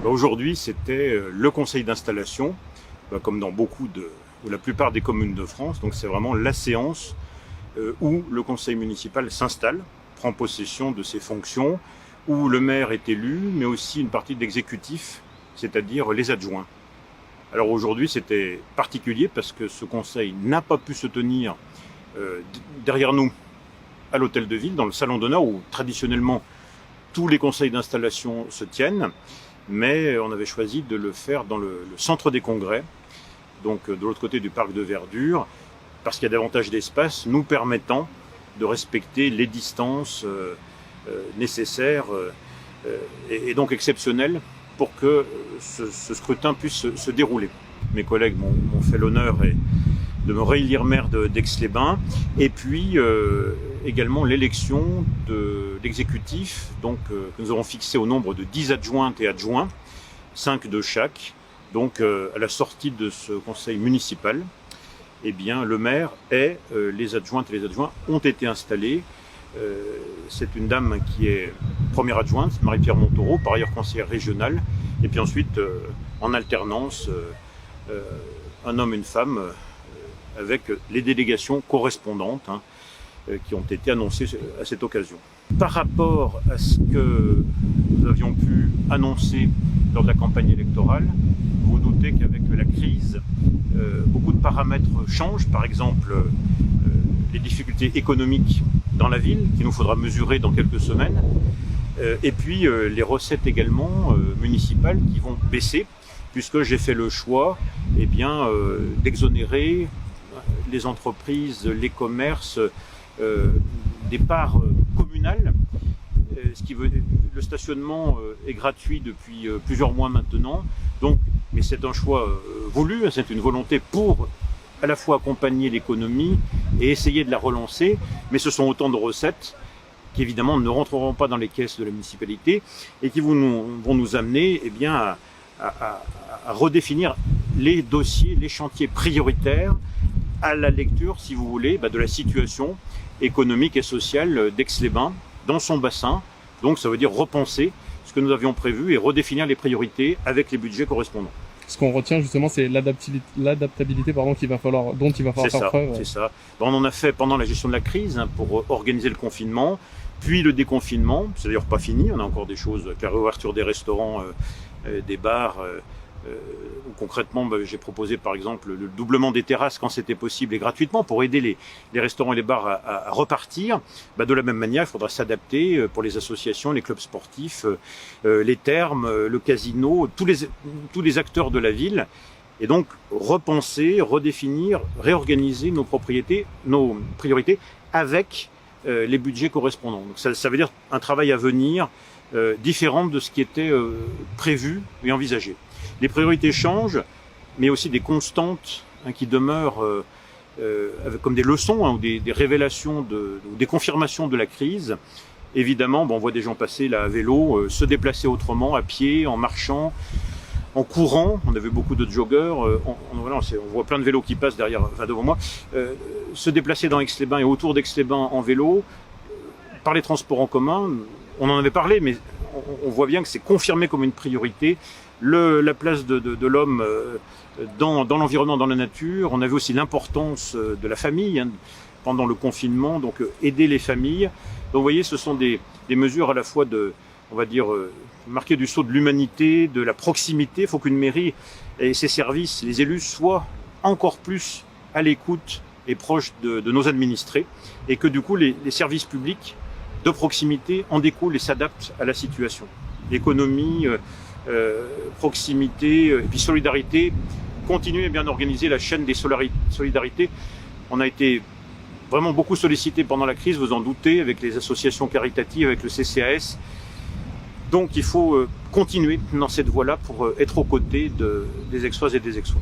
Aujourd'hui, c'était le conseil d'installation, comme dans ou la plupart des communes de France. Donc c'est vraiment la séance où le conseil municipal s'installe, prend possession de ses fonctions, où le maire est élu, mais aussi une partie de l'exécutif, c'est-à-dire les adjoints. Alors aujourd'hui, c'était particulier parce que ce conseil n'a pas pu se tenir derrière nous à l'hôtel de ville, dans le salon d'honneur, où traditionnellement tous les conseils d'installation se tiennent, mais on avait choisi de le faire dans le centre des congrès, donc de l'autre côté du parc de verdure, parce qu'il y a davantage d'espace, nous permettant de respecter les distances nécessaires et donc exceptionnelles pour que ce scrutin puisse se dérouler. Mes collègues m'ont fait l'honneur de me réélire maire d'Aix-les-Bains, et puis également l'élection de l'exécutif, donc que nous avons fixé au nombre de 10 adjointes et adjoints, 5 de chaque. Donc à la sortie de ce conseil municipal, eh bien, le maire et les adjointes et les adjoints ont été installés. C'est une dame qui est première adjointe, Marie-Pierre Montaureau, par ailleurs conseillère régionale, et puis ensuite en alternance, un homme et une femme, avec les délégations correspondantes qui ont été annoncées à cette occasion. Par rapport à ce que nous avions pu annoncer lors de la campagne électorale, vous vous doutez qu'avec la crise, beaucoup de paramètres changent. Par exemple, les difficultés économiques dans la ville, qu'il nous faudra mesurer dans quelques semaines, et puis les recettes également municipales qui vont baisser, puisque j'ai fait le choix d'exonérer les entreprises, les commerces, des parts communales. Le stationnement est gratuit depuis plusieurs mois maintenant, mais c'est un choix voulu, c'est une volonté pour à la fois accompagner l'économie et essayer de la relancer, mais ce sont autant de recettes qui évidemment ne rentreront pas dans les caisses de la municipalité et qui vont nous amener à redéfinir les dossiers, les chantiers prioritaires à la lecture, si vous voulez, de la situation économique et sociale d'Aix-les-Bains dans son bassin. Donc ça veut dire repenser ce que nous avions prévu et redéfinir les priorités avec les budgets correspondants. Ce qu'on retient justement, c'est l'adaptabilité dont il va falloir faire preuve. C'est ça. On en a fait pendant la gestion de la crise pour organiser le confinement, puis le déconfinement. C'est d'ailleurs pas fini, on a encore des choses, avec la réouverture des restaurants, des bars. Concrètement, j'ai proposé par exemple le doublement des terrasses quand c'était possible et gratuitement pour aider les restaurants et les bars à repartir. De la même manière, il faudra s'adapter pour les associations, les clubs sportifs, les thermes, le casino, tous les acteurs de la ville. Et donc repenser, redéfinir, réorganiser nos priorités avec les budgets correspondants. Donc ça veut dire un travail à venir différent de ce qui était prévu et envisagé. Les priorités changent, mais aussi des constantes qui demeurent comme des leçons ou des révélations, des confirmations de la crise. Évidemment, on voit des gens passer là à vélo, se déplacer autrement, à pied, en marchant, en courant. On a vu beaucoup de joggeurs, on voit plein de vélos qui passent devant moi. Se déplacer dans Aix-les-Bains et autour d'Aix-les-Bains en vélo, par les transports en commun, on en avait parlé, mais on voit bien que c'est confirmé comme une priorité. La place de l'homme dans l'environnement, dans la nature. On a vu aussi l'importance de la famille pendant le confinement, donc aider les familles. Donc vous voyez, ce sont des mesures à la fois marquer du sceau de l'humanité, de la proximité. Il faut qu'une mairie et ses services, les élus, soient encore plus à l'écoute et proches de nos administrés, et que du coup les services publics de proximité en découlent et s'adaptent à la situation. L'économie, proximité et puis solidarité, continuer à bien organiser la chaîne des solidarités. On a été vraiment beaucoup sollicité pendant la crise, vous en doutez, avec les associations caritatives, avec le CCAS. Donc il faut continuer dans cette voie-là pour être aux côtés des Aixoises et des Aixois.